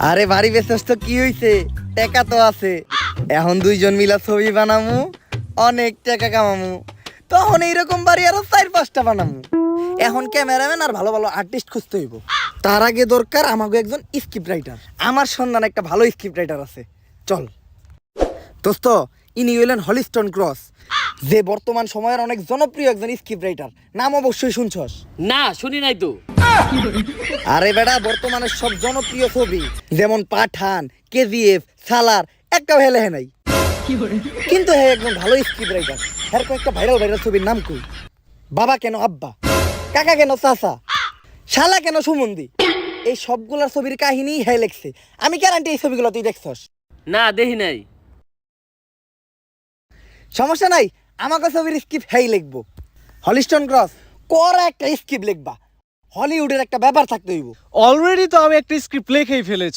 আরে বাড়ি বেচস তো কি হইছে, টাকা তো আছে। এখন দুইজন মিলা ছবি বানামু, অনেক টাকা কামামু। তখন এইরকম বাড়ি আরো 4-5টা বানামু। এখন ক্যামেরাম্যান আর ভালো ভালো আর্টিস্ট খুঁজতে হইব। তার আগে দরকার আমাকে একজন স্ক্রিপ্ট রাইটার। আমার সন্ধান একটা ভালো স্ক্রিপ্ট রাইটার আছে, চল। দোস্ত, ইনি হইলেন হলিস্টন ক্রস, যে বর্তমান সময়ের অনেক জনপ্রিয় একজন স্ক্রিপ্ট রাইটার। নাম অবশ্যই শুনছস। না শুনি নাই তো। আরে বেটা, বর্তমানে সব জনপ্রিয় ছবি যেমন পাঠান, কেজিএফ, সালার একটাও হেলে নাই। কিন্তু হ্যাঁ একজন ভালো স্ক্রিপ্ট রাইটার। হ্যাঁ কয়েকটা ভাইরাল ভাইরাল ছবির নাম কই? বাবা কেন আব্বা, কাকা কেন চাচা, শালা কেন সুমন্দি, এই সবগুলার ছবির কাহিনী হ্যাঁ লেখছে। আমি গ্যারান্টি এই ছবিগুলো তুই দেখছস। না দেখি নাই। সমস্যা নাই, আমাকে ছবির স্ক্রিপ্ট হ্যাঁ লিখবো। হলিস্টন ক্রস, করা একটা স্ক্রিপ্ট লিখবা। হলিউডের একটা ব্যাপার থাকতে হইব। অলরেডি তো আমি একটা স্ক্রিপ্ট লিখেই ফেলেছি।